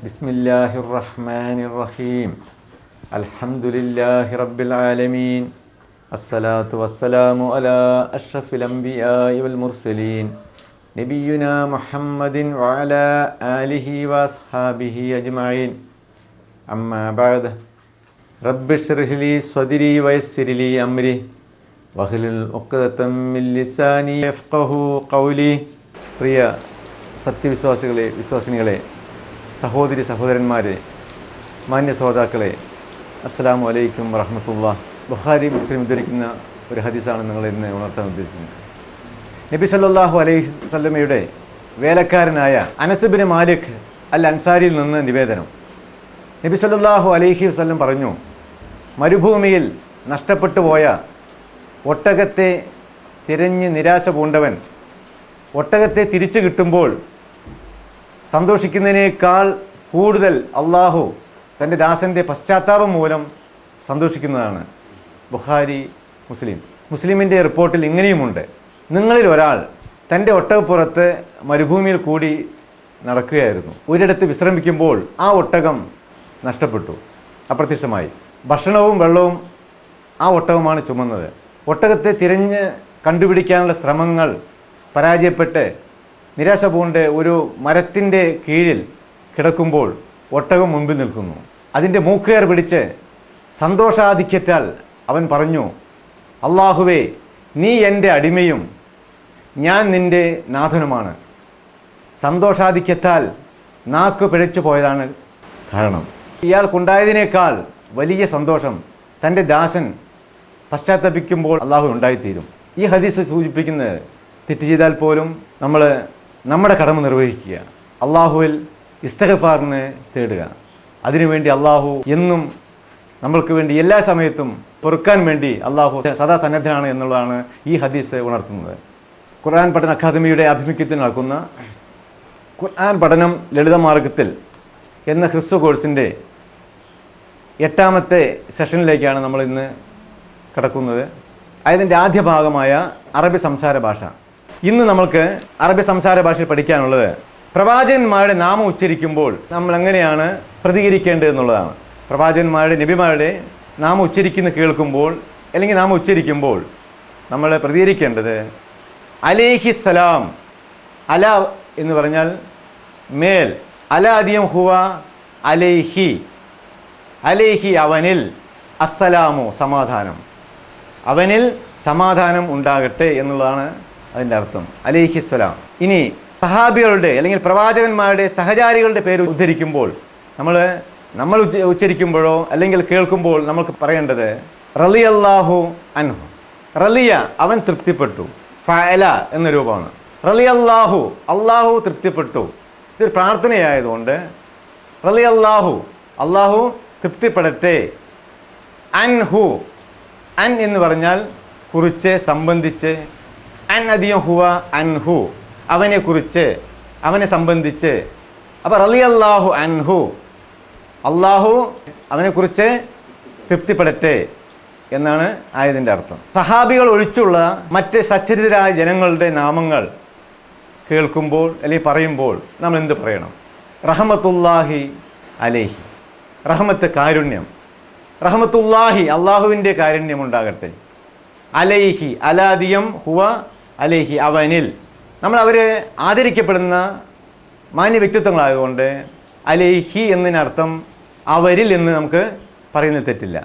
ബിസ്മില്ലാഹിർ റഹ്മാനിർ റഹീം. അൽഹംദുലില്ലാഹി റബ്ബിൽ ആലമീൻ. അസ്സലാത്തു വസ്സലാമു അലാ അഷ്റഫിൽ അംബിയാഇ വൽ മുർസലീൻ നബിയുനാ മുഹമ്മദിൻ വഅലാ ആലിഹി വഅസ്ഹാബിഹി അജ്മഈൻ. അമ്മാ ബഅദ്. റബ്ബി ഇശ്റഹ് ലി സ്വദ്രി വയസ്സിർ ലി അംരി വഹ്ലുൽ ഉഖ്ദതം മിൻ ലിസാനി യഫ്ഖഹു ഖൗലി. പ്രിയ സത്യവിശ്വാസികളെ, വിശ്വാസിനികളെ, സഹോദരി സഹോദരന്മാരെ, മാന്യ ശ്രോതാക്കളെ, അസ്സലാമു അലൈക്കും വറഹ്മത്തുള്ളാഹി. ബുഖാരി മുസ്ലിം ഉദ്ധരിക്കുന്ന ഒരു ഹദീസാണ് നിങ്ങൾ ഇന്ന് ഉണർത്താൻ ഉദ്ദേശിക്കുന്നത്. നബി സല്ലല്ലാഹു അലൈഹി വസല്ലമയുടെ വേലക്കാരനായ അനസ് ബിൻ മാലിക് അൽ അൻസാരിയിൽ നിന്ന് നിവേദനം. നബി സല്ലല്ലാഹു അലൈഹി വസല്ലം പറഞ്ഞു, മരുഭൂമിയിൽ നഷ്ടപ്പെട്ടു പോയ ഒട്ടകത്തെ തിരഞ്ഞ് നിരാശ പൂണ്ടവൻ ഒട്ടകത്തെ തിരിച്ചു കിട്ടുമ്പോൾ സന്തോഷിക്കുന്നതിനേക്കാൾ കൂടുതൽ അള്ളാഹു തൻ്റെ ദാസൻ്റെ പശ്ചാത്താപം മൂലം സന്തോഷിക്കുന്നതാണ്. ബുഖാരി മുസ്ലിമിൻ്റെ റിപ്പോർട്ടിൽ ഇങ്ങനെയുമുണ്ട്: നിങ്ങളിൽ ഒരാൾ തൻ്റെ ഒട്ടകപ്പുറത്ത് മരുഭൂമിയിൽ കൂടി നടക്കുകയായിരുന്നു. ഒരിടത്ത് വിശ്രമിക്കുമ്പോൾ ആ ഒട്ടകം നഷ്ടപ്പെട്ടു, അപ്രത്യക്ഷമായി. ഭക്ഷണവും വെള്ളവും ആ ഒട്ടകമാണ് ചുമന്നത്. ഒട്ടകത്തെ തിരഞ്ഞ് കണ്ടുപിടിക്കാനുള്ള ശ്രമങ്ങൾ പരാജയപ്പെട്ട് നിരാശ പൂണ്ട് ഒരു മരത്തിൻ്റെ കീഴിൽ കിടക്കുമ്പോൾ ഒട്ടകം മുൻപിൽ നിൽക്കുന്നു. അതിൻ്റെ മൂക്കേർ പിടിച്ച് സന്തോഷാധിക്യത്താൽ അവൻ പറഞ്ഞു, അള്ളാഹുവേ, നീ എൻ്റെ അടിമയും ഞാൻ നിൻ്റെ നാഥനുമാണ്. സന്തോഷാധിക്യത്താൽ നാക്ക് പിഴച്ചു പോയതാണ് കാരണം. ഇയാൾക്കുണ്ടായതിനേക്കാൾ വലിയ സന്തോഷം തൻ്റെ ദാസൻ പശ്ചാത്തപിക്കുമ്പോൾ അള്ളാഹു ഉണ്ടായിത്തീരും. ഈ ഹദീസ് സൂചിപ്പിക്കുന്നത്, തെറ്റ് ചെയ്താൽ പോലും നമ്മൾ നമ്മുടെ കടമ നിർവഹിക്കുക, അള്ളാഹുവിൽ ഇസ്തിഗ്ഫാറിനെ തേടുക. അതിനുവേണ്ടി അള്ളാഹു എന്നും നമ്മൾക്ക് വേണ്ടി എല്ലാ സമയത്തും പൊറുക്കാൻ വേണ്ടി അള്ളാഹു സദാ സന്നദ്ധനാണ് എന്നുള്ളതാണ് ഈ ഹദീസ് ഉണർത്തുന്നത്. ഖുർആൻ പഠന അക്കാദമിയുടെ ആഭിമുഖ്യത്തിൽ നടക്കുന്ന ഖുർആൻ പഠനം ലളിതമാർഗത്തിൽ എന്ന ഹ്രസ്വ കോഴ്സിൻ്റെ 8ാമത്തെ സെഷനിലേക്കാണ് നമ്മൾ ഇന്ന് കടക്കുന്നത്. അതിൻ്റെ ആദ്യ ഭാഗമായ അറബി സംസാര ഭാഷ. ഇന്ന് നമ്മൾക്ക് അറബി സംസാര ഭാഷയിൽ പഠിക്കാനുള്ളത് പ്രവാചകന്മാരുടെ നാമം ഉച്ചരിക്കുമ്പോൾ നമ്മൾ എങ്ങനെയാണ് പ്രതികരിക്കേണ്ടത് എന്നുള്ളതാണ്. പ്രവാചകന്മാരുടെ, നബിമാരുടെ നാമം കേൾക്കുമ്പോൾ അല്ലെങ്കിൽ നാമം ഉച്ചരിക്കുമ്പോൾ നമ്മൾ പ്രതികരിക്കേണ്ടത് അലൈഹിസ്സലാം. അല എന്ന് പറഞ്ഞാൽ മേൽ, അലാദിയം ഹുവ അലൈഹി, അലൈഹി അവനിൽ, അസ്സലാമു സമാധാനം, അവനിൽ സമാധാനം ഉണ്ടാകട്ടെ എന്നുള്ളതാണ് അതിൻ്റെ അർത്ഥം, അലൈഹിസ്സലാം. ഇനി സഹാബികളുടെ അല്ലെങ്കിൽ പ്രവാചകന്മാരുടെ സഹചാരികളുടെ പേര് ഉദ്ധരിക്കുമ്പോൾ നമ്മൾ ഉച്ചരിക്കുമ്പോഴോ അല്ലെങ്കിൽ കേൾക്കുമ്പോൾ നമുക്ക് പറയേണ്ടത് റളിയല്ലാഹു അൻഹു. റളിയ അവൻ തൃപ്തിപ്പെട്ടു, ഫഅല എന്ന രൂപമാണ്. റളിയല്ലാഹു അള്ളാഹു തൃപ്തിപ്പെട്ടു. ഇതൊരു പ്രാർത്ഥനയായതുകൊണ്ട് റളിയല്ലാഹു അള്ളാഹു തൃപ്തിപ്പെടട്ടെ. അൻഹു, അൻ എന്ന് പറഞ്ഞാൽ കുറിച്ച്, സംബന്ധിച്ച്. അൻ അധികം ഹുവ അൻഹു, അവനെ കുറിച്ച്, അവനെ സംബന്ധിച്ച്. അപ്പോൾ റളിയല്ലാഹു അൻഹു, അള്ളാഹു അവനെക്കുറിച്ച് തൃപ്തിപ്പെടട്ടെ എന്നാണ് ആയതിൻ്റെ അർത്ഥം. സഹാബികൾ ഒഴിച്ചുള്ള മറ്റ് സച്ചരിതരായ ജനങ്ങളുടെ നാമങ്ങൾ കേൾക്കുമ്പോൾ അല്ലെങ്കിൽ പറയുമ്പോൾ നമ്മൾ എന്ത് പറയണം? റഹ്മത്തുല്ലാഹി അലൈഹി, റഹ്മത്ത് കാരുണ്യം, റഹ്മത്തുല്ലാഹി അള്ളാഹുവിൻ്റെ കാരുണ്യം ഉണ്ടാകട്ടെ. അലൈഹി, അലാദിയം ഹുവ അലൈഹി അവനിൽ. നമ്മൾ അവരെ ആദരിക്കപ്പെടുന്ന മാന്യ വ്യക്തിത്വങ്ങളായതുകൊണ്ട് അലൈഹി എന്നതിനർത്ഥം അവരിൽ എന്ന് നമുക്ക് പറയുന്നത് തെറ്റില്ല.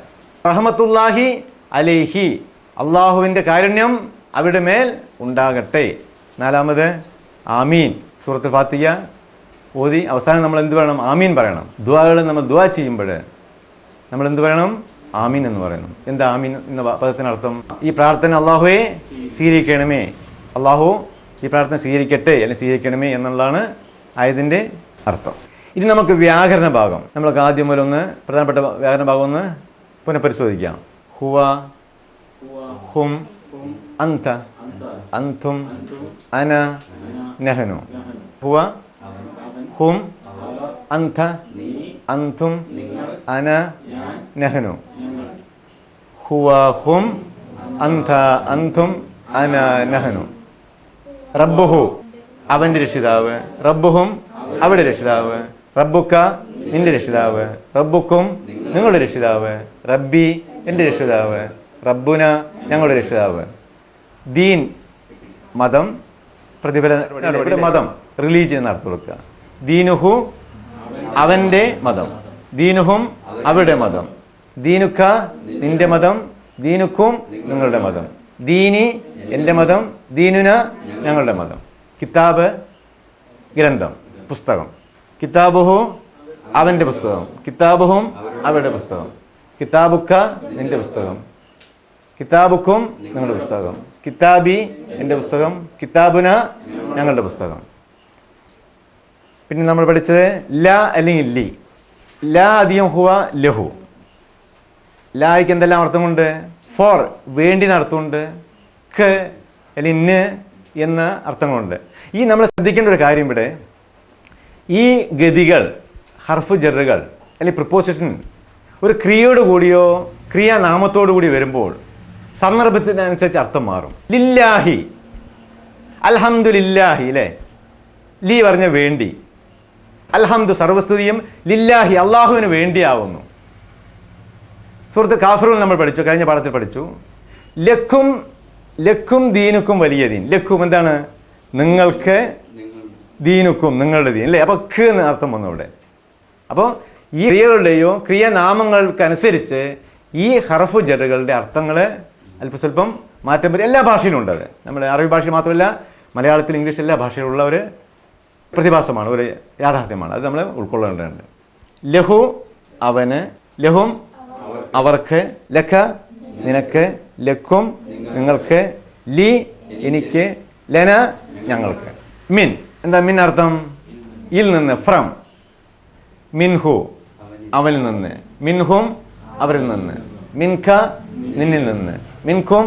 റഹ്മത്തുല്ലാഹി അലൈഹി, അള്ളാഹുവിൻ്റെ കാരുണ്യം അവരുടെ മേൽ ഉണ്ടാകട്ടെ. 4ാമത് ആമീൻ. സൂറത്തുൽ ഫാത്തിഹ ഓതി അവസാനം നമ്മൾ എന്ത് പറയണം? ആമീൻ പറയണം. ദുആകൾ നമ്മൾ ദുആ ചെയ്യുമ്പോൾ നമ്മൾ എന്ത് പറയണം? ആമീൻ എന്ന് പറയണം. എന്താ ആമീൻ എന്ന പദത്തിനർത്ഥം? ഈ പ്രാർത്ഥന അള്ളാഹുവെ സ്വീകരിക്കണമേ, അള്ളാഹു ഈ പ്രാർത്ഥന സ്വീകരിക്കട്ടെ അല്ലെങ്കിൽ സ്വീകരിക്കണമേ എന്നുള്ളതാണ് ആയതിൻ്റെ അർത്ഥം. ഇനി നമുക്ക് വ്യാകരണ ഭാഗം, നമ്മൾക്ക് ആദ്യം മുതൽ പ്രധാനപ്പെട്ട വ്യാകരണ ഭാഗം പുനഃപരിശോധിക്കാം. ഹുവ, ഹും, അന്ത, അന്തും, അന, നഹ്നു. ഹുവ, ഹും, അന്ത, അന്തും, അന, നഹ്നു. ഹുവ, ഹും, അന്ത, അന്തും, അന, നഹ്നു. റബ്ബുഹു അവൻ്റെ രക്ഷിതാവ്, റബ്ബുഹും അവിടെ രക്ഷിതാവ്, റബ്ബുക്ക നിന്റെ രക്ഷിതാവ്, റബ്ബുക്കും നിങ്ങളുടെ രക്ഷിതാവ്, റബ്ബി എൻ്റെ രക്ഷിതാവ്, റബ്ബുന ഞങ്ങളുടെ രക്ഷിതാവ്. ദീൻ മതം, പ്രതിഫല മതം റിലീജിയൻ എന്നർത്ഥം കൊടുക്കുക. ദീനുഹു അവൻ്റെ മതം, ദീനുഹും അവരുടെ മതം, ദീനുക്ക നിന്റെ മതം, ദീനുക്കും നിങ്ങളുടെ മതം, ദീനി എൻ്റെ മതം, ദീനുന ഞങ്ങളുടെ മതം. കിതാബ് ഗ്രന്ഥം, പുസ്തകം. കിതാബുഹു അവൻ്റെ പുസ്തകം, കിതാബുഹും അവരുടെ പുസ്തകം, കിതാബുക്ക നിന്റെ പുസ്തകം, കിതാബുക്കും നിങ്ങളുടെ പുസ്തകം, കിതാബി എൻ്റെ പുസ്തകം, കിതാബുന ഞങ്ങളുടെ പുസ്തകം. പിന്നെ നമ്മൾ പഠിച്ചത് ല അല്ലെങ്കിൽ ലി. ല അധികം ഹുവ ലഹു. ലായ്ക്ക് എന്തെല്ലാം അർത്ഥമുണ്ട്? ഫോർ വേണ്ടി നടത്തുന്നുണ്ട്, ക അല്ലെങ്കിൽ ഇന്ന് എന്ന അർത്ഥങ്ങളുണ്ട്. ഈ നമ്മൾ ശ്രദ്ധിക്കേണ്ട ഒരു കാര്യം, ഇവിടെ ഈ ഗതികൾ, ഹർഫ് ജറുകൾ അല്ലെങ്കിൽ പ്രിപ്പോസിഷൻ ഒരു ക്രിയയോട് കൂടിയോ ക്രിയാനാമത്തോടു കൂടി വരുമ്പോൾ സന്ദർഭത്തിനനുസരിച്ച് അർത്ഥം മാറും. ലില്ലാഹി, അൽഹംദുലില്ലാഹി അല്ലേ, ലി പറഞ്ഞ വേണ്ടി, അൽഹംദു സർവസ്തുതിയും, ലില്ലാഹി അള്ളാഹുവിന് വേണ്ടിയാവുന്നു. സുഹൃത്ത് കാഫിറുൽ നമ്മൾ പഠിച്ചു, കഴിഞ്ഞ പാഠത്തിൽ പഠിച്ചു. ലക്കും ലക്കും ദീനുക്കും വലിയ ദീൻ. ലക്കും എന്താണ്? നിങ്ങൾക്ക്, ദീനുക്കും നിങ്ങളുടെ ദീൻ അല്ലേ. അപ്പോൾ ഖ് എന്ന് അർത്ഥം വന്നു ഇവിടെ. അപ്പോൾ ഈ ക്രിയകളുടെയോ ക്രിയാനാമങ്ങൾക്കനുസരിച്ച് ഈ ഹർഫു ജറുകളുടെ അർത്ഥങ്ങൾ അല്പസ്വല്പം മാറ്റം വരും. എല്ലാ ഭാഷയിലും ഉണ്ട് അത്. നമ്മുടെ അറബി ഭാഷയിൽ മാത്രമല്ല, മലയാളത്തിൽ, ഇംഗ്ലീഷ് എല്ലാ ഭാഷയിലുള്ള ഒരു പ്രതിഭാസമാണ്, ഒരു യാഥാർത്ഥ്യമാണ്. അത് നമ്മൾ ഉൾക്കൊള്ളേണ്ടതുണ്ട്. ലഹു അവന്, ലഹും അവർക്ക്, ലഖ നിനക്ക്, ലക്കും നിങ്ങൾക്ക്, ലി എനിക്ക്, ലന ഞങ്ങൾക്ക്. മിൻ എന്താ മിൻ അർത്ഥം? ഇൽ നിന്ന്, ഫ്രം. മിൻഹു അവനിൽ നിന്ന്, മിൻഹും അവരിൽ നിന്ന്, മിൻക നിന്നിൽ നിന്ന്, മിൻകും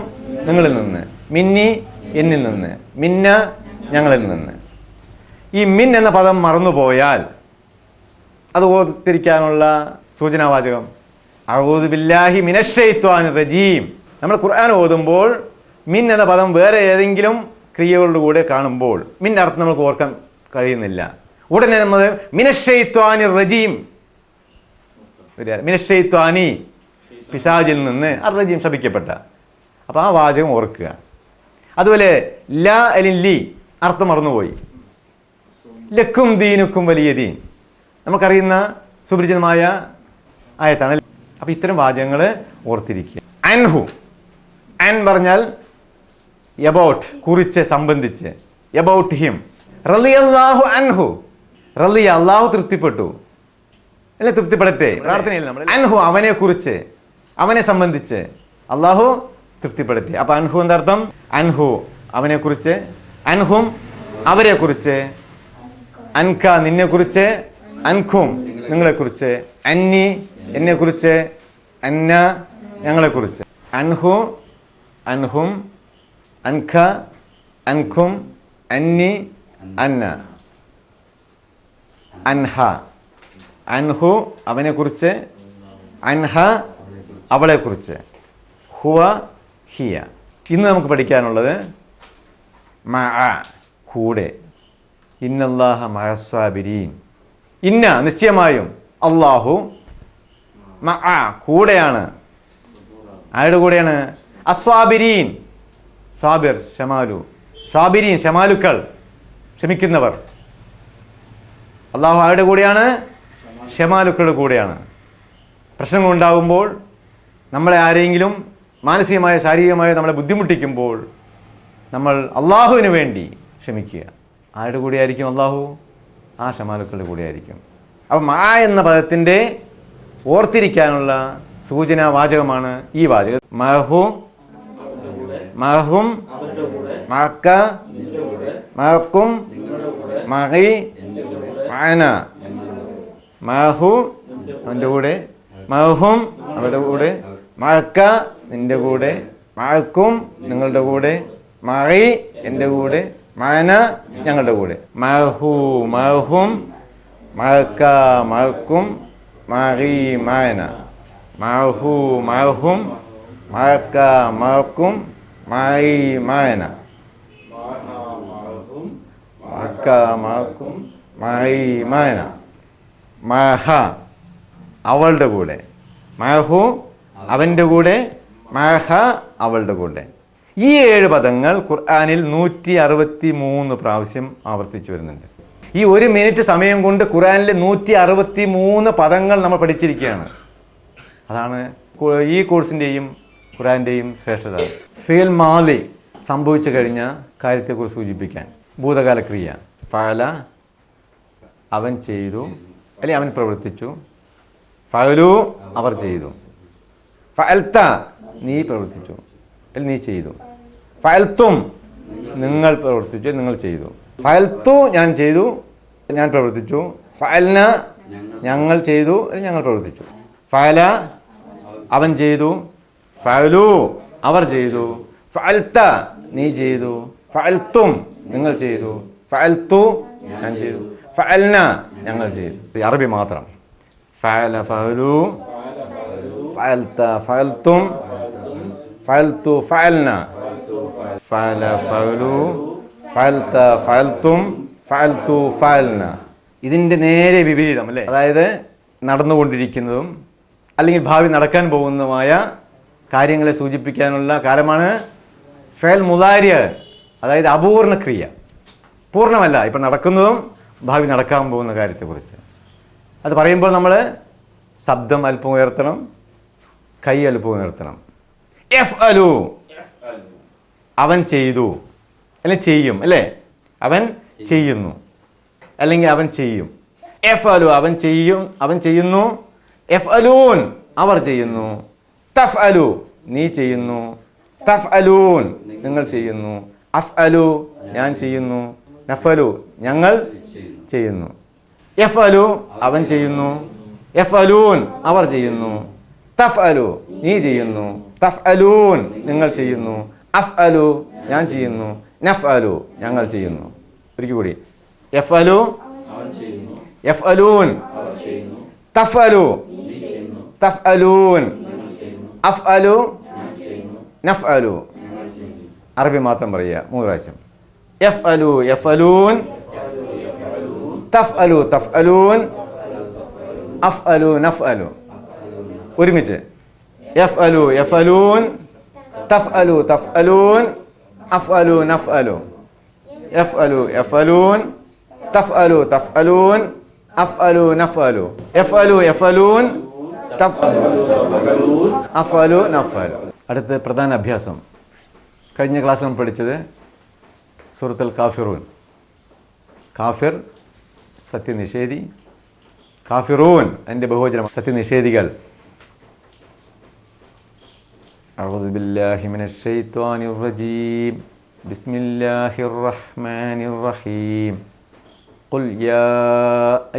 നിങ്ങളിൽ നിന്ന്, മിന്നി എന്നിൽ നിന്ന്, മിന്ന ഞങ്ങളിൽ നിന്ന്. ഈ മിൻ എന്ന പദം മറന്നുപോയാൽ അത് ഓർത്തിരിക്കാനുള്ള സൂചനാവാചകം അഊദു ബില്ലാഹി മിനശ്ശൈത്വാനിർ റജീം. നമ്മൾ ഖുർആൻ ഓതുമ്പോൾ മിൻ എന്ന പദം വേറെ ഏതെങ്കിലും ക്രിയകളുടെ കൂടെ കാണുമ്പോൾ മിൻ്റെ അർത്ഥം നമുക്ക് ഓർക്കാൻ കഴിയുന്നില്ല. ഉടനെ നമ്മൾ മിനശ്ശൈത്വാനിർ റജീം, മിനശ്ശൈത്വാനി പിശാചിൽ നിന്ന്, അർ റജീം ശപിക്കപ്പെട്ട. അപ്പോൾ ആ വാചകം ഓർക്കുക. അതുപോലെ ല അല്ലെങ്കിൽ ലി അർത്ഥം മറന്നുപോയി. ലക്കും ദീനുക്കും വലിയ ദീൻ നമുക്കറിയുന്ന സുപരിചിതമായ ആയത്താണ്. അപ്പോൾ ഇത്തരം വാചകങ്ങൾ ഓർത്തിരിക്കുക. അൻഹു, അൻ പറഞ്ഞാൽ എബൌട്ട്, കുറിച്ച്, സംബന്ധിച്ച്, എബൌട്ട് ഹിം. റളിയല്ലാഹു അൻഹു, റളിയ അള്ളാഹു തൃപ്തിപ്പെട്ടു അല്ലെ, തൃപ്തിപ്പെടട്ടെ പ്രാർത്ഥനയിൽ നമ്മൾ. അൻഹു അവനെ കുറിച്ച്, അവനെ സംബന്ധിച്ച് അള്ളാഹു തൃപ്തിപ്പെടട്ടെ. അപ്പോൾ അൻഹു എന്താർത്ഥം? അൻഹു അവനെ കുറിച്ച്, അൻഹും അവരെ കുറിച്ച്, അൻക നിന്നെക്കുറിച്ച്, അൻഖും നിങ്ങളെക്കുറിച്ച്, അന്നി എന്നെക്കുറിച്ച്, അന്ന ഞങ്ങളെക്കുറിച്ച്. അൻഹു അൻഹും, അൻഖ അൻഖും, അന്നി അന്ന, അൻഹ അൻഹു അവനെക്കുറിച്ച്, അൻഹ അവളെക്കുറിച്ച്, ഹുവ ഹിയ. ഇന്ന് നമുക്ക് പഠിക്കാനുള്ളത് മഅ കൂടെ. ഇന്നല്ലാഹ മഅസ്വാബിരീൻ. ഇന്ന നിശ്ചയമായും അള്ളാഹു മഅ കൂടെയാണ്. ആരുടെ കൂടെയാണ്? അസ്വാബിരീൻ, സാബിർ ഷമാലു, സാബിരീൻ ഷമാലുക്കൾ, ക്ഷമിക്കുന്നവർ. അള്ളാഹു ആരുടെ കൂടെയാണ്? ഷമാലുക്കളുടെ കൂടെയാണ്. പ്രശ്നങ്ങൾ ഉണ്ടാകുമ്പോൾ, നമ്മളെ ആരെങ്കിലും മാനസികമായ ശാരീരികമായ നമ്മളെ ബുദ്ധിമുട്ടിക്കുമ്പോൾ നമ്മൾ അള്ളാഹുവിന് വേണ്ടി ക്ഷമിക്കുക. ആരുടെ കൂടെയായിരിക്കും അള്ളാഹു? ആ ഷമാലുക്കളുടെ കൂടെയായിരിക്കും. അപ്പം മാ എന്ന പദത്തിൻ്റെ ഓർത്തിരിക്കാനുള്ള സൂചനാ വാചകമാണ് ഈ വാചകം. മഹും മഹും മക്ക മക്കും മഹി മഅന. മഹു അവൻ്റെ കൂടെ, മഹും അവരുടെ കൂടെ, മക്ക നിൻ്റെ കൂടെ, മക്കും നിങ്ങളുടെ കൂടെ, മഹി എൻ്റെ കൂടെ, മഅന ഞങ്ങളുടെ കൂടെ. മഹു മഹും മക്ക മക്കും മഹി മഅന. മഹു മഹും മക്ക മക്കും മഹി മഅന. മക്ക മക്കും മഹി മഅന. മഹ അവളുടെ കൂടെ, മഹു അവൻ്റെ കൂടെ, മഹ അവളുടെ കൂടെ. ഈ 7 പദങ്ങൾ ഖുർആനിൽ 163 പ്രാവശ്യം ആവർത്തിച്ചു വരുന്നുണ്ട്. ഈ 1 മിനിറ്റ് സമയം കൊണ്ട് ഖുർആനിൽ 163 പദങ്ങൾ നമ്മൾ പഠിച്ചിരിക്കുകയാണ്. അതാണ് ഈ കോഴ്സിൻ്റെയും ഖുർആൻ്റെയും ശ്രേഷ്ഠത. ഫിൽ മാലി സംഭവിച്ചു കഴിഞ്ഞ കാര്യത്തെക്കുറിച്ച് സൂചിപ്പിക്കാൻ. ഭൂതകാല ക്രിയ ഫഅല അവൻ ചെയ്തു, അല്ലെങ്കിൽ അവൻ പ്രവർത്തിച്ചു. ഫഅലു അവർ ചെയ്തു. ഫഅൽത നീ പ്രവർത്തിച്ചു, അല്ലെങ്കിൽ നീ ചെയ്തു. ഫഅൽതും നിങ്ങൾ പ്രവർത്തിച്ചു, നിങ്ങൾ ചെയ്തു. ഫഅൽതു ഞാൻ ചെയ്തു, ഞാൻ പ്രവർത്തിച്ചു. ഫഅൽന ഞങ്ങൾ ചെയ്തു, അല്ലെങ്കിൽ ഞങ്ങൾ പ്രവർത്തിച്ചു. ഫഅല അവൻ ചെയ്തു. ഫഅലു അവർ ചെയ്തു. ഫഅൽത നീ ചെയ്തു. ഫഅൽതും നിങ്ങൾ ചെയ്തു. ഫഅൽതു ഞാൻ ചെയ്തു. ഫഅൽന ഞങ്ങൾ ചെയ്തു. അറബി മാത്രം. ഫഅല ഫഅലു, ഫഅൽത ഫഅൽതും, ഫഅൽതു ഫഅൽന, ഫഅല ഫഅലു, ഫഅൽത ഫഅൽതും, ഫഅൽതു ഫഅൽന. ഇതിൻ്റെ നേരെ വിപരീതം അല്ലേ? അതായത് നടന്നുകൊണ്ടിരിക്കുന്നതും അല്ലെങ്കിൽ ഭാവി നടക്കാൻ പോകുന്നതുമായ കാര്യങ്ങളെ സൂചിപ്പിക്കാനുള്ള കാലമാണ് ഫഅൽ മുദാരിഅ, അതായത് അപൂർണ ക്രിയ. പൂർണ്ണമല്ല, ഇപ്പം നടക്കുന്നതും ഭാവി നടക്കാൻ പോകുന്ന കാര്യത്തെക്കുറിച്ച്. അത് പറയുമ്പോൾ നമ്മൾ ശബ്ദം അല്പം ഉയർത്തണം, കൈ അല്പം ഉയർത്തണം. യഫ്അലു അവൻ ചെയ്തു, അല്ലെങ്കിൽ ചെയ്യും അല്ലേ? അവൻ ചെയ്യുന്നു, അല്ലെങ്കിൽ അവൻ ചെയ്യും. യഫ്അലു അവൻ ചെയ്യും, അവൻ ചെയ്യുന്നു. യഫ്അലൂൻ അവർ ചെയ്യുന്നു. തഫ്അലു നീ ചെയ്യുന്നു. തഫ്അലൂൻ നിങ്ങൾ ചെയ്യുന്നു. അഫ്അലു ഞാൻ ചെയ്യുന്നു. നഫ്അലു ഞങ്ങൾ ചെയ്യുന്നു. യഫ്അലു അവൻ ചെയ്യുന്നു. യഫ്അലൂൻ അവർ ചെയ്യുന്നു. തഫ്അലു നീ ചെയ്യുന്നു. തഫ്അലൂൻ നിങ്ങൾ ചെയ്യുന്നു. അഫ്അലു ഞാൻ ചെയ്യുന്നു. നഫ്അലു ഞങ്ങൾ ചെയ്യുന്നു. ഒരിക്കൽ കൂടി. യഫ്അലു യഫ്അലൂൻ, തഫ്അലു തഫ്അലൂൻ, അഫ്അലു നഫ്അലു. അറബി മാത്രം പറയുക 3 പ്രാവശ്യം. യഫ്അലു യഫ്അലൂൻ, തഫ്അലു തഫ്അലൂൻ, അഫ്അലു നഫ്അലു. ഒരുമിച്ച്. യഫ്അലു യഫ്അലൂൻ, തഫ്അലു തഫ്അലൂൻ, അഫ്അലു നഫ്അലു. യഫ്അലു യഫ്അലൂൻ, തഫ്അലു തഫ്അലൂൻ, അഫ്അലു നഫ്അലു. യഫ്അലു യഫ്അലൂൻ, അഫ്അലു നഫ്അലു. അടുത്ത പ്രധാന അഭ്യാസം. കഴിഞ്ഞ ക്ലാസ്സിൽ നമ്മൾ പഠിച്ചത് സൂറത്തുൽ കാഫിറൂൻ. കാഫിർ സത്യനിഷേധി, കാഫിറൂൻ അതിൻ്റെ ബഹുവചനം സത്യനിഷേധികൾ. അഊദു ബില്ലാഹി മിനശ് ശൈത്വാനിർ റജീം. ബിസ്മില്ലാഹിർ റഹ്മാനിർ റഹീം. ഖുൽ യാ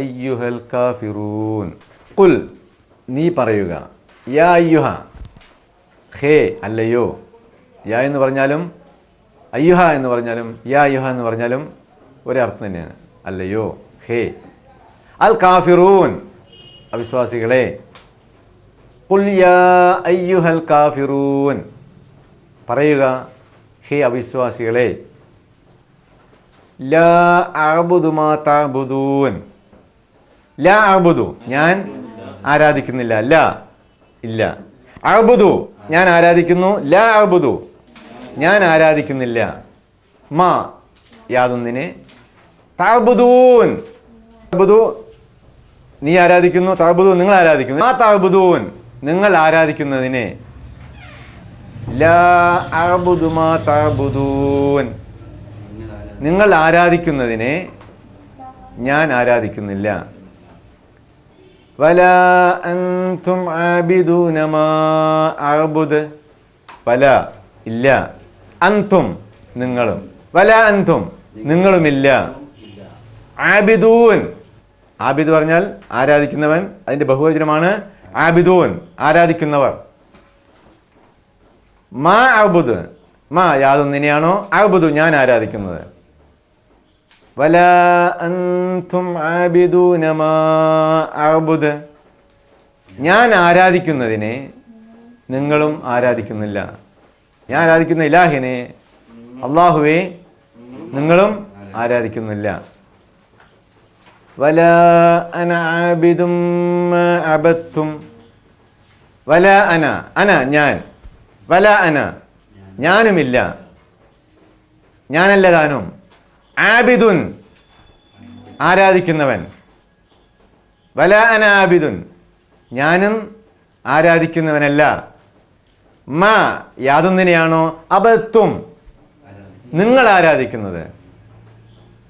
അയ്യുഹൽ കാഫിറൂൻ. ഖുൽ നീ പറയുക. യാ അയ്യുഹ ഹേ അല്ലയോ. യാ എന്ന് പറഞ്ഞാലും അയ്യുഹ എന്ന് പറഞ്ഞാലും യാ അയ്യുഹ എന്ന് പറഞ്ഞാലും ഒരേ അർത്ഥം തന്നെയാണ്. അല്ലയോ, ഹേ. അൽ കാഫിറൂൻ അവിശ്വാസികളെ. ഖുൽ യാ അയ്യുഹൽ കാഫിറൂൻ പറയുക, ഹേ അവിശ്വാസികളെ. ലാ അഅ്ബുദു മാ തഅ്ബുദൂൻ. ലാ അഅ്ബുദു ഞാൻ ആരാധിക്കുന്നില്ല. ലാ ഇല്ല. അഅ്ബുദു ഞാൻ ആരാധിക്കുന്നു. ലാ അഅ്ബുദു ഞാൻ ആരാധിക്കുന്നില്ല. മാ യാതൊന്നിനെ. തഅ്ബുദൂൻ തഅ്ബുദു നീ ആരാധിക്കുന്നു. തഅ്ബുദു നിങ്ങൾ ആരാധിക്കുന്നു. മാ തഅ്ബുദൂൻ നിങ്ങൾ ആരാധിക്കുന്നതിനെ. ലാ അഅ്ബുദു മാ തഅ്ബുദൂൻ നിങ്ങൾ ആരാധിക്കുന്നതിനെ ഞാൻ ആരാധിക്കുന്നില്ല. വലാ അൻതും ആബിദൂന മാ അഅ്ബുദ്. വല ഇല്ല. അൻതും നിങ്ങളും. വല അൻതും നിങ്ങളുമില്ല. ആബിദൂൻ ആബിദ് പറഞ്ഞാൽ ആരാധിക്കുന്നവൻ. അതിൻ്റെ ബഹുവചനമാണ് ആബിദൂൻ ആരാധിക്കുന്നവർ. മാ അഅ്ബുദ് മാ യാതൊന്നിനെയാണോ അഅ്ബുദു ഞാൻ ആരാധിക്കുന്നത്. വലാ അൻതും ആബിദൂന മാ അഅ്ബുദ് ഞാൻ ആരാധിക്കുന്നതിനെ നിങ്ങളും ആരാധിക്കുന്നില്ല. ഞാൻ ആരാധിക്കുന്ന ഇലാഹിനെ അല്ലാഹുവേ നിങ്ങളും ആരാധിക്കുന്നില്ല. വലാ അന ആബിദും മാ അബദ്തും. വലാ അന ഞാൻ, വലാ അന ഞാനുമില്ല, ഞാനല്ല താനും, ആബിദുൻ ആരാധിക്കുന്നവൻ, വലാ അന ആബിദുൻ ഞാനും ആരാധിക്കുന്നവനല്ല, മാ യാതൊന്നിനെയാണോ അബദ്തും നിങ്ങൾ ആരാധിക്കുന്നത്,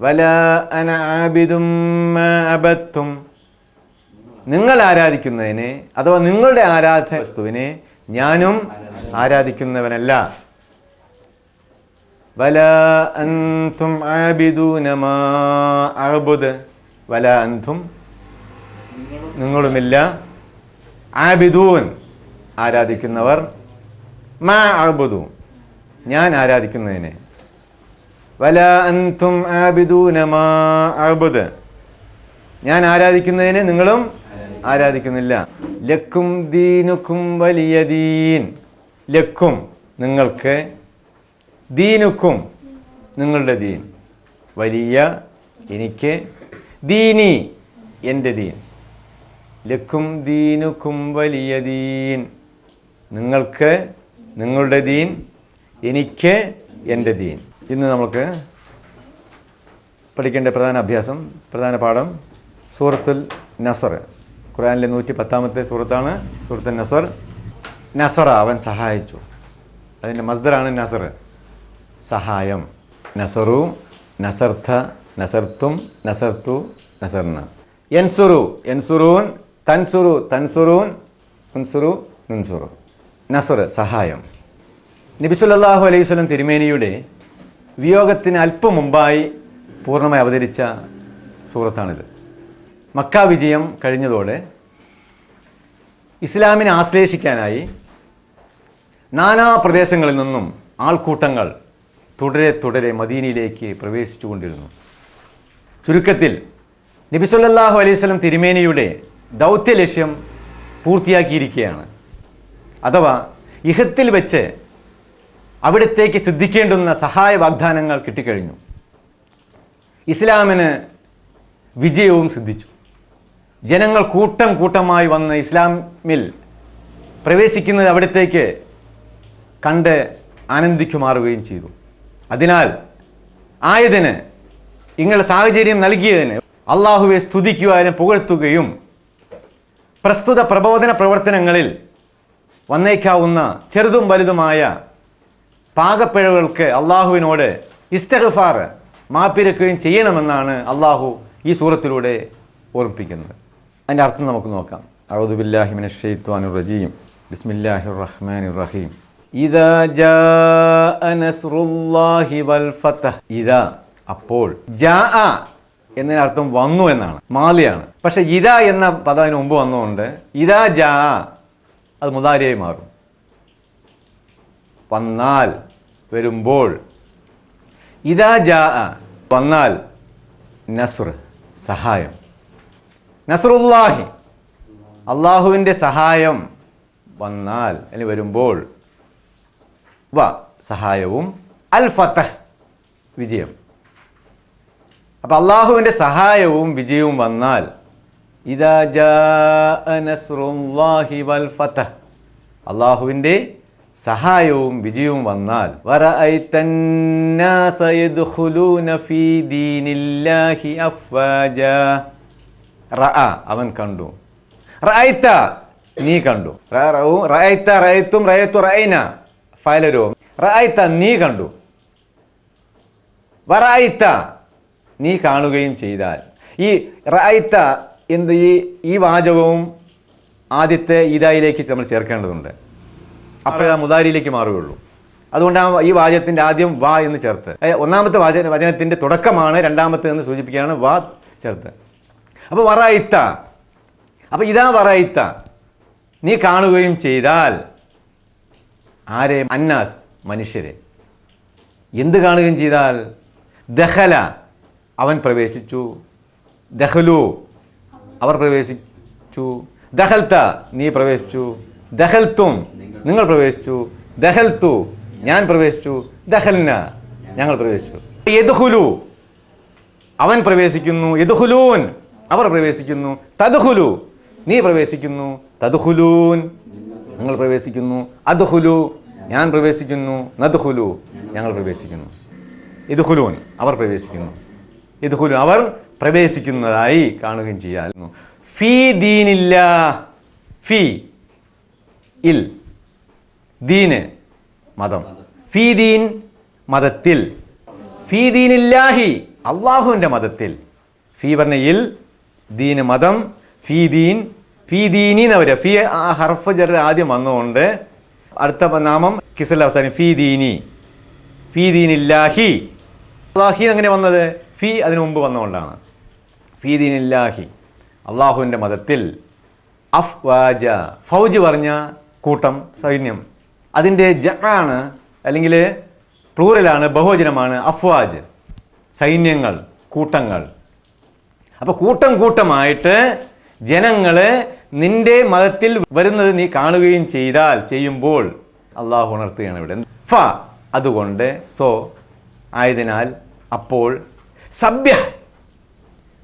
വലാ അന ആബിദും മാ അബദ്തും നിങ്ങൾ ആരാധിക്കുന്നതിനെ അഥവാ നിങ്ങളുടെ ആരാധ വസ്തുവിനെ ഞാനും ആരാധിക്കുന്നവനല്ല, വലാ അൻതും ആബിദൂന മാ അഅ്ബുദ് വലാ അൻതും നിങ്ങളുമില്ല, ആബിദൂൻ ആരാധിക്കുന്നവർ, മാ അഅ്ബുദു ഞാൻ ആരാധിക്കുന്നതിനെ, വലാ അൻതും ആബിദൂന മാ അഅ്ബുദ് ഞാൻ ആരാധിക്കുന്നതിന് നിങ്ങളും ആരാധിക്കുന്നില്ല. ലക്കും ദീനുക്കും വലിയ ദീൻ, ലക്കും നിങ്ങൾക്ക്, ദീനുക്കും നിങ്ങളുടെ ദീൻ, വലിയ എനിക്ക്, ദീനി എൻ്റെ ദീൻ, ലക്കും ദീനുക്കും വലിയ ദീൻ നിങ്ങൾക്ക് നിങ്ങളുടെ ദീൻ, എനിക്ക് എൻ്റെ ദീൻ. ഇന്ന് നമുക്ക് പഠിക്കേണ്ട പ്രധാന പാഠം സൂറത്തുൽ നസർ. ഖുർആനിലെ 110-ാമത്തെ സൂറത്താണ് സൂറത്തുൽ നസർ. നസറ അവൻ സഹായിച്ചു, അതിൻ്റെ മസ്ദറാണ് നസർ, സഹായം. നസറു, നസർത്ത, നസർത്തും, നസർത്തു, നസർന. യൻസുറു, യൻസുറൂൻ, തൻസുറു, തൻസുറൂൻ, ഉൻസുറു, നുൻസുറു. നസർ സഹായം. നബി സല്ലല്ലാഹു അലൈഹി വസല്ലം തിരുമേനിയുടെ വിയോഗത്തിന് അല്പം മുമ്പായി പൂർണ്ണമായി അവതരിച്ച സൂറത്താണിത്. മക്ക വിജയം കഴിഞ്ഞതോടെ ഇസ്ലാമിനെ ആശ്ലേഷിക്കാനായി നാനാ പ്രദേശങ്ങളിൽ നിന്നും ആൾക്കൂട്ടങ്ങൾ തുടരെ മദീനയിലേക്ക് പ്രവേശിച്ചു കൊണ്ടിരുന്നു. ചുരുക്കത്തിൽ നബി സല്ലല്ലാഹു അലൈഹി വസല്ലം തിരുമേനിയുടെ ദൗത്യ ലക്ഷ്യം പൂർത്തിയാക്കിയിരിക്കുകയാണ്. അഥവാ ഇഹത്തിൽ വെച്ച് അവിടത്തേക്ക് സിദ്ധിക്കേണ്ടുന്ന സഹായ വാഗ്ദാനങ്ങൾ കിട്ടിക്കഴിഞ്ഞു. ഇസ്ലാമിന് വിജയവും സിദ്ധിച്ചു. ജനങ്ങൾ കൂട്ടമായി വന്ന് ഇസ്ലാമിൽ പ്രവേശിക്കുന്നത് അവിടത്തേക്ക് കണ്ട് ആനന്ദിക്കുമാറുകയും ചെയ്തു. അതിനാൽ ആയതിന് ഇങ്ങനെ സാഹചര്യം നൽകിയതിന് അള്ളാഹുവെ സ്തുതിക്കുവാനും പുകഴ്ത്തുകയും പ്രസ്തുത പ്രബോധന പ്രവർത്തനങ്ങളിൽ വന്നേക്കാവുന്ന ചെറുതും വലുതുമായ പാകപ്പിഴകൾക്ക് അള്ളാഹുവിനോട് ഇസ്തിഗ്ഫാർ മാപ്പിരക്കുകയും ചെയ്യണമെന്നാണ് അള്ളാഹു ഈ സൂറത്തിലൂടെ ഓർമ്മിപ്പിക്കുന്നത്. അതിൻ്റെ അർത്ഥം നമുക്ക് നോക്കാം. അഊദു ബില്ലാഹി മിനശ് ശൈത്വാനിർ റജീം. ബിസ്മില്ലാഹിർ റഹ്മാനിർ റഹീം. ഇദാ ജാഅ നസ്റുല്ലാഹി വൽ ഫതഹ്. ഇദാ അപ്പോൾ, ജാഅ എന്നതിനർത്ഥം വന്നു എന്നാണ്, മാലിയാണ്. പക്ഷെ ഇദാ എന്ന പദം അതിന് മുമ്പ് വന്നുകൊണ്ട് ഇദാ ജാഅ അത് മുദാരിയായി മാറും. വന്നാൽ, വരുമ്പോൾ. ഇദാ ജാഅ വന്നാൽ, നസ്ർ സഹായം, നസ്റുല്ലാഹി അള്ളാഹുവിൻ്റെ സഹായം വന്നാൽ അല്ലെങ്കിൽ വരുമ്പോൾ, സഹായവും, അൽ ഫതഹ് വിജയം. അപ്പം അള്ളാഹുവിൻ്റെ സഹായവും വിജയവും വന്നാൽ, ഇദാ ജാഅ നസ്റുല്ലാഹി വൽ ഫതഹ് അള്ളാഹുവിൻ്റെ സഹായവും വിജയവും വന്നാൽ, വറഅയ്തന്നാസ യദ്ഖുലൂന ഫീ ദീനില്ലാഹി അഫ്വാജാ. റഅ അവൻ കണ്ടു, റഅയ്ത നീ കണ്ടു, റഅയ്ത റഅയ്തും റഅയ്തു റഅയ്ന ഫഅലരൂപം. റഅയ്ത നീ കണ്ടു, വറഅയ്ത നീ കാണുകയും ചെയ്താൽ. ഈ റഅയ്ത എന്ത് ഈ വാചകവും ആദ്യത്തെ ഇദായിലേക്ക് നമ്മൾ ചേർക്കേണ്ടതുണ്ട്. അപ്പോൾ ആ മുദാരിയിലേക്ക് മാറുകയുള്ളൂ. അതുകൊണ്ട് ഈ വാചകത്തിൻ്റെ ആദ്യം വാ എന്ന് ചേർത്ത്, ഒന്നാമത്തെ വചനത്തിൻ്റെ തുടക്കമാണ്, രണ്ടാമത്തെ എന്ന് സൂചിപ്പിക്കുകയാണ് വാ ചേർത്ത്. അപ്പോൾ വറഅയ്ത, അപ്പോൾ ഇതാ വറഅയ്ത നീ കാണുകയും ചെയ്താൽ. ആരെ? അന്നാസ് മനുഷ്യരെ. എന്ത് കാണുകയും ചെയ്താൽ? ദഖല അവൻ പ്രവേശിച്ചു, ദഖലു അവർ പ്രവേശിച്ചു, ദഖൽത നീ പ്രവേശിച്ചു, ദഖൽതും നിങ്ങൾ പ്രവേശിച്ചു, ദഖൽതു ഞാൻ പ്രവേശിച്ചു, ദഖൽന ഞങ്ങൾ പ്രവേശിച്ചു. യദ്ഖുലു അവൻ പ്രവേശിക്കുന്നു, യദ്ഖുലൂൻ അവർ പ്രവേശിക്കുന്നു. തദ്ഖുലു നീ പ്രവേശിക്കുന്നു. തദ്ഖുലൂൻ നിങ്ങൾ പ്രവേശിക്കുന്നു. അദ്ഖുലു ഞാൻ പ്രവേശിക്കുന്നു. നദ്ഖുലു ഞങ്ങൾ പ്രവേശിക്കുന്നു. ഇദ്ഖുലൂൻ അവർ പ്രവേശിക്കുന്നു. ഇദ്ഖുലു അവർ പ്രവേശിക്കുന്നതായി കാണുകയും ചെയ്യാമായിരുന്നു. ഫീ ദീനില്ല ഫീ ഇൽ ദീന് മതം. ഫീ ദീൻ മതത്തിൽ. ഫീ ദീനില്ലാഹി അള്ളാഹുവിൻ്റെ മതത്തിൽ. ഫീ പറഞ്ഞ ഇൽ ദീന് മതം. ഫീ ദീൻ ഫീ ദീനി എന്ന് പറയുക. ഫീ ആ ഹർഫ് ജർ ആദ്യം വന്നുകൊണ്ട് അടുത്ത നാമം കിസൽ അവസാനം ഫീ ദീനി. ഫീ ദീനില്ലാഹി അള്ളാഹി എങ്ങനെ വന്നത്? ഫീ അതിനു മുമ്പ് വന്നുകൊണ്ടാണ്. ഫീ ദീനില്ലാഹി അള്ളാഹുവിൻ്റെ മതത്തിൽ. അഫ്വാജ ഫൗജ് പറഞ്ഞ കൂട്ടം, സൈന്യം. അതിൻ്റെ ജഅാണ് അല്ലെങ്കിൽ പ്ലൂറലാണ്, ബഹുവചനമാണ് അഫ്വാജ്, സൈന്യങ്ങൾ, കൂട്ടങ്ങൾ. അപ്പോൾ കൂട്ടം കൂട്ടമായിട്ട് ജനങ്ങൾ നിന്റെ മതത്തിൽ വരുന്നത് നീ കാണുകയും ചെയ്യുമ്പോൾ അള്ളാഹു ഉണർത്തുകയാണ് ഇവിടെ. ഫ അതുകൊണ്ട്, സോ ആയതിനാൽ, അപ്പോൾ, സബ്യഹ്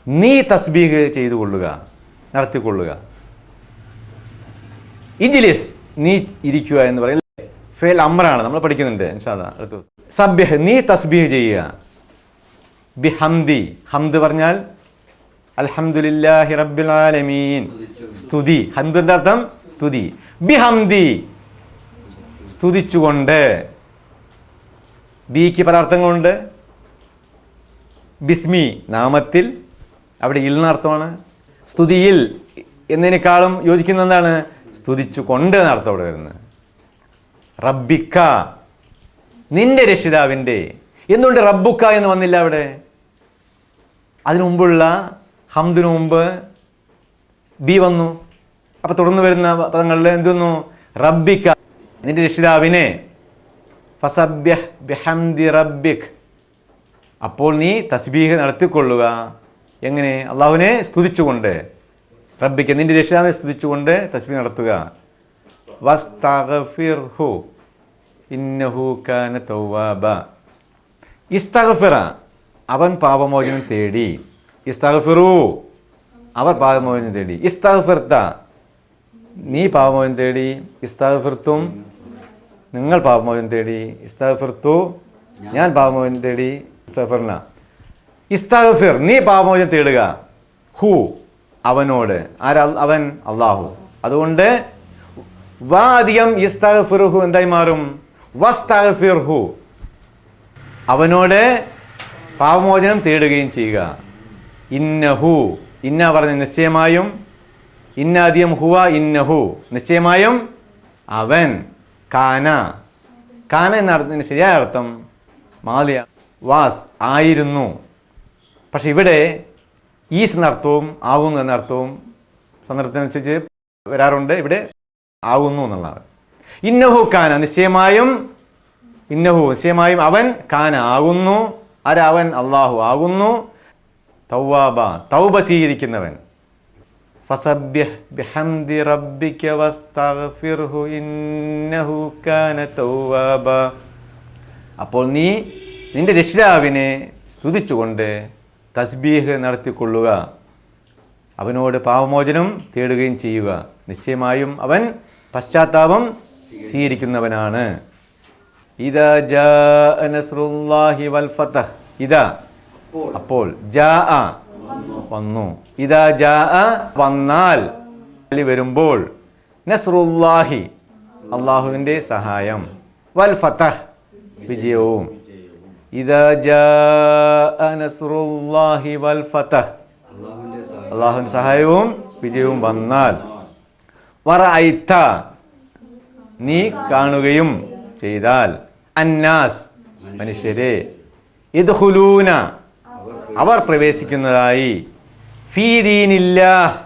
നീ തസ്ബീഹ് ചെയ്തു കൊള്ളുക, നടത്തിക്കൊള്ളുക. ഇജ്ലിസ് നീ ഇരിക്കുക എന്ന് പറയുന്നത് ഫേൽ അമ്രാണ്, നമ്മൾ പഠിക്കുന്നുണ്ട് ഇൻഷാ അല്ലാഹ് അടുത്ത ദിവസം. സബ്യഹ് നീ തസ്ബീഹ് ചെയ്യുക. ബിഹംദി ഹംദ് പറഞ്ഞാൽ അൽഹംദുലില്ലാഹി റബ്ബിൽ ആലമീൻ സ്തുതി. ഹംദിന്റെ അർത്ഥം സ്തുതി. ബിഹംദി സ്തുതിച്ചുകൊണ്ട്. ബിക്ക് പല അർത്ഥങ്ങളുണ്ട്. ബിസ്മി നാമത്തിൽ, അവിടെ ഇൽ എന്നർത്ഥമാണ്. സ്തുതിയിൽ എന്നതിനേക്കാളും യോജിക്കുന്ന എന്താണ്? സ്തുതിച്ചു കൊണ്ട് എന്നർത്ഥം അവിടെ വരുന്നത്. റബ്ബിക്ക നിന്റെ രക്ഷിതാവിൻ്റെ. എന്തുകൊണ്ട് റബ്ബുക്ക എന്ന് വന്നില്ല അവിടെ? അതിനു മുമ്പുള്ള ഹംദിനു മുമ്പ് ബി വന്നു. അപ്പം തുടർന്ന് വരുന്ന പദങ്ങളിൽ എന്ത് വന്നു? റബ്ബിക്ക നിന്റെ രക്ഷിതാവിനെ. ഫസബ്യഹ് ബിഹംദി റബ്ബിക് അപ്പോൾ നീ തസ്ബീഹ് നടത്തിക്കൊള്ളുക. എങ്ങനെ? അള്ളാഹുവിനെ സ്തുതിച്ചുകൊണ്ട്. റബ്ബിക്ക് നിന്റെ രക്ഷിതാവിനെ സ്തുതിച്ചുകൊണ്ട് തസ്ബീഹ് നടത്തുക. വസ്തഗ്ഫിർഹു ഇന്നഹു കാന തവ്വാബ. ഇസ്തഗ്ഫിറ അവൻ പാപമോചനം തേടി. ഇസ്തഗ്ഫിറു അവർ പാപമോചനം തേടി. ഇസ്തഗ്ഫിർത നീ പാപമോചനം തേടി. ഇസ്തഗ്ഫിർതും നിങ്ങൾ പാപമോചനം തേടി. ഇസ്തഗ്ഫിർതു ഞാൻ പാപമോചനം തേടി. ഇസ്തഗ്ഫിർന ഇസ്തഗ്ഫിർ നീ പാപമോചനം തേടുക. ഹു അവനോട്. ആരാ അവൻ? അള്ളാഹു. അതുകൊണ്ട് വാദിയം ഇസ്തഗ്ഫിറുഹു എന്തായി മാറും? വസ്തഗ്ഫിർഹു അവനോട് പാപമോചനം തേടുകയും ചെയ്യുക. ഇന്നഹു ഇന്ന പറഞ്ഞ നിശ്ചയമായും, ഇന്നാദ്യം ഹുവ ഇന്നഹു നിശ്ചയമായും അവൻ. കാന കാന എന്നർത്ഥത്തിന് ശരിയായ അർത്ഥം മാലിയ വാസ് ആയിരുന്നു. പക്ഷെ ഇവിടെ ഈസ് എന്നർത്ഥവും ആകുന്നു എന്നർത്ഥവും സന്ദർഭത്തിനനുസരിച്ച് വരാറുണ്ട്. ഇവിടെ ആകുന്നു എന്നുള്ളതാണ്. ഇന്നഹു കാന നിശ്ചയമായും, ഇന്നഹു നിശ്ചയമായും അവൻ കാന ആകുന്നു. ആരാ അവൻ? അള്ളാഹു ആകുന്നു. തവ്വാബ തൗബ സ്വീകരിക്കുന്നവൻ. ഫസബ്യഹ് ബിഹംദി റബ്ബിക വസ്തഗ്ഫിർഹു ഇന്നഹു കാന തവ്വാബ അപ്പോൾ നീ നിന്റെ രക്ഷിതാവിനെ സ്തുതിച്ചുകൊണ്ട് തസ്ബീഹ് നടത്തിക്കൊള്ളുക. അവനോട് പാപമോചനം തേടുകയും ചെയ്യുക. നിശ്ചയമായും അവൻ പശ്ചാത്താപം സ്വീകരിക്കുന്നവനാണ്. ഇദാ ജാഅ നസ്റുല്ലാഹി വൽ ഫതഹ്. ഇദാ അപ്പോൾ, ജാഅ വന്നു. ഇദാ ജാഅ വന്നാൽ, വരുമ്പോൾ, നസ്റുല്ലാഹി അള്ളാഹുവിൻ്റെ സഹായം, വൽ ഫതഹ് വിജയവും. ഇദാ ജാഅ നസ്റുല്ലാഹി വൽ ഫതഹ് അള്ളാഹുവിൻ്റെ സഹായവും വിജയവും വന്നാൽ. വറഅയ്ത നീ കാണുകയും ചെയ്താൽ, അന്നാസ് മനുഷ്യരെ, യദ്ഖുലൂന അവർ പ്രവേശിക്കുന്നതായി, ഫീ ദീനില്ലാഹ്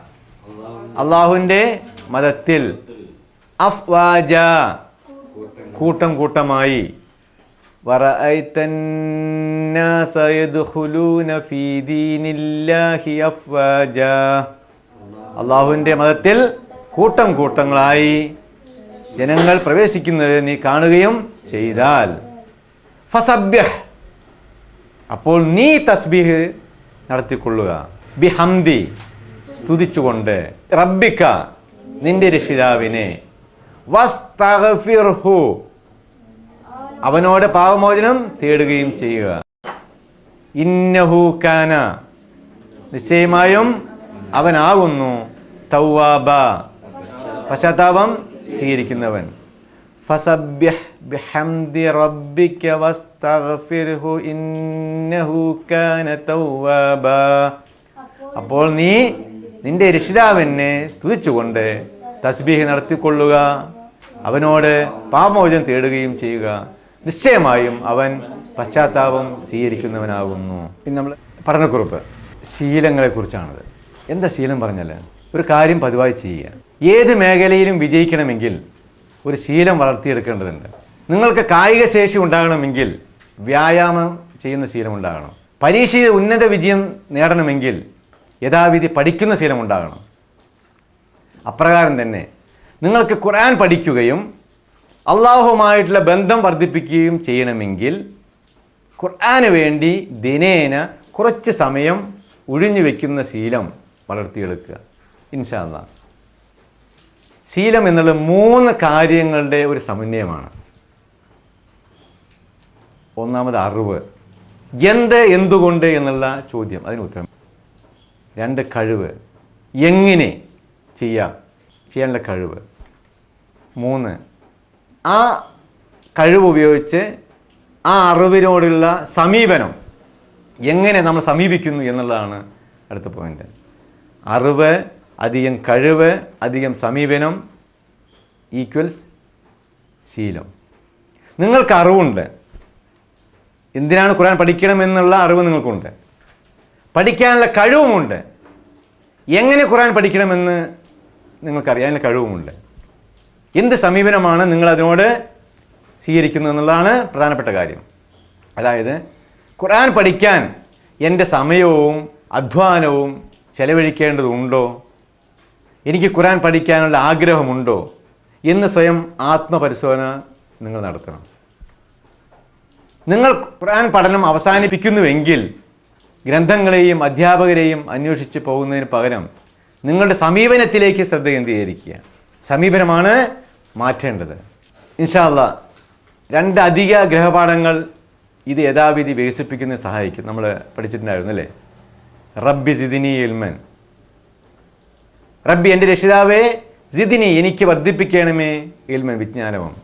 അള്ളാഹുവിൻ്റെ മതത്തിൽ, അഫ്വാജ കൂട്ടം കൂട്ടമായി, വറഅയ്തന്നാസ യദ്ഖുലൂന ഫീ ദീനില്ലാഹി അഫ്വാജ അള്ളാഹുവിൻ്റെ മതത്തിൽ കൂട്ടം കൂട്ടങ്ങളായി ജനങ്ങൾ പ്രവേശിക്കുന്നത് നീ കാണുകയും ചെയ്താൽ, ഫസബ്യഹ് അപ്പോൾ നീ തസ്ബീഹ് നടത്തിക്കൊള്ളുക. ബിഹംദി സ്തുതിച്ചുകൊണ്ട്, റബ്ബിക നിന്റെ രക്ഷിതാവിനെ, വസ്തഗ്ഫിർഹു അവനോട് പാപമോചനം തേടുകയും ചെയ്യുക. ഇന്നഹു കാന നിശ്ചയമായും അവനാകുന്നു തവ്വാബ പശ്ചാത്താപം സ്വീകരിക്കുന്നവൻ. ഫസബ്ബിഹ് ബിഹംദി റബ്ബിക വസ്തഗ്ഫിർഹു ഇന്നഹു കാന തവ്വാബ. അപ്പോൾ നീ നിന്റെ രക്ഷിതാവിനെ സ്തുതിച്ചുകൊണ്ട് തസ്ബീഹ് നടത്തിക്കൊള്ളുക, അവനോട് പാപമോചനം തേടുകയും ചെയ്യുക. നിശ്ചയമായും അവൻ പശ്ചാത്താപം സ്വീകരിക്കുന്നവനാകുന്നു. ഇന്ന് നമ്മൾ പഠനക്കുറിപ്പ് ശീലങ്ങളെക്കുറിച്ചാണത്. എന്താ ശീലം പറഞ്ഞാൽ ഒരു കാര്യം പതിവായി ചെയ്യുക. ഏത് മേഖലയിലും വിജയിക്കണമെങ്കിൽ ഒരു ശീലം വളർത്തിയെടുക്കേണ്ടതുണ്ട്. നിങ്ങൾക്ക് കായിക ശേഷി ഉണ്ടാകണമെങ്കിൽ വ്യായാമം ചെയ്യുന്ന ശീലം ഉണ്ടാകണം. പരീക്ഷയിൽ ഉന്നത വിജയം നേടണമെങ്കിൽ യഥാവിധി പഠിക്കുന്ന ശീലം ഉണ്ടാകണം. അപ്രകാരം തന്നെ നിങ്ങൾക്ക് ഖുർആൻ പഠിക്കുകയും അള്ളാഹുമായിട്ടുള്ള ബന്ധം വർദ്ധിപ്പിക്കുകയും ചെയ്യണമെങ്കിൽ ഖുർആന് വേണ്ടി ദിനേന കുറച്ച് സമയം ഒഴിഞ്ഞു വയ്ക്കുന്ന ശീലം വളർത്തിയെടുക്കുക. ഇൻഷാ അല്ലാഹ്. ശീലം എന്നുള്ളത് 3 കാര്യങ്ങളുടെ ഒരു സമന്വയമാണ്. ഒന്നാമത് അറിവ്, എന്തുകൊണ്ട് എന്നുള്ള ചോദ്യം, അതിന് ഉത്തരം. 2 കഴിവ്, എങ്ങനെ ചെയ്യാനുള്ള കഴിവ്. 3 ആ കഴിവ് ഉപയോഗിച്ച് ആ അറിവിനോടുള്ള സമീപനം, എങ്ങനെ നമ്മൾ സമീപിക്കുന്നു എന്നുള്ളതാണ് അടുത്ത പോയിന്റ്. അറിവ് അധികം കഴിവ് അധികം സമീപനം ഈക്വൽസ് ശീലം. നിങ്ങൾക്ക് അറിവുണ്ട്, എന്തിനാണ് ഖുർആൻ പഠിക്കണമെന്നുള്ള അറിവ് നിങ്ങൾക്കുണ്ട്. പഠിക്കാനുള്ള കഴിവുമുണ്ട്. എങ്ങനെ ഖുർആൻ പഠിക്കണമെന്ന് നിങ്ങൾക്കറിയാനുള്ള കഴിവുമുണ്ട്. എന്ത് സമീപനമാണ് നിങ്ങൾ അതിനോട് സ്വീകരിക്കുന്നത് എന്നുള്ളതാണ് പ്രധാനപ്പെട്ട കാര്യം. അതായത് ഖുർആൻ പഠിക്കാൻ എൻ്റെ സമയവും അധ്വാനവും ചെലവഴിക്കേണ്ടതുണ്ടോ, എനിക്ക് ഖുർആൻ പഠിക്കാനുള്ള ആഗ്രഹമുണ്ടോ എന്ന് സ്വയം ആത്മപരിശോധന നിങ്ങൾ നടത്തണം. നിങ്ങൾ ഖുർആൻ പഠനം അവസാനിപ്പിക്കുന്നുവെങ്കിൽ ഗ്രന്ഥങ്ങളെയും അധ്യാപകരെയും അന്വേഷിച്ച് പോകുന്നതിന് പകരം നിങ്ങളുടെ സമീപനത്തിലേക്ക് ശ്രദ്ധ കേന്ദ്രീകരിക്കുക. സമീപനമാണ് മാറ്റേണ്ടത്. ഇൻഷാ അല്ലാഹ് 2 അധിക ഗ്രഹപാഠങ്ങൾ ഇത് യഥാവിധി വികസിപ്പിക്കുന്നതിന് സഹായിക്കും. നമ്മൾ പഠിച്ചിട്ടുണ്ടായിരുന്നു അല്ലേ? റബ്ബി സിദ്നി ഇൽമൻ, റബ്ബി എൻ്റെ രക്ഷിതാവേ സിദ്നി എനിക്ക് വർദ്ധിപ്പിക്കണമേ ഇൽമൻ വിജ്ഞാനവും.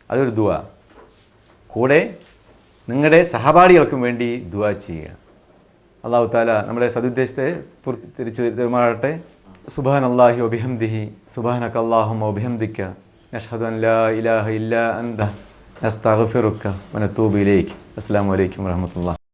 അതൊരു ദുആ. കൂടെ നിങ്ങളുടെ സഹപാഠികൾക്കും വേണ്ടി ദുആ ചെയ്യുക. അല്ലാഹു തആല നമ്മുടെ സദുദ്ദേശത്തെ തിരിച്ചു തരുമാറാകട്ടെ. സുബ്ഹാനല്ലാഹി വബിഹംദിഹി സുബ്ഹാനക അല്ലാഹുമ്മ വബിഹംദിക നഷ്ഹദു അൻ ലാ ഇലാഹ ഇല്ലാ അൻത നസ്തഗ്ഫിറുക വനതൂബു ഇലൈക്. അസ്സലാമു അലൈക്കും വറഹ്മത്തുള്ളാഹി.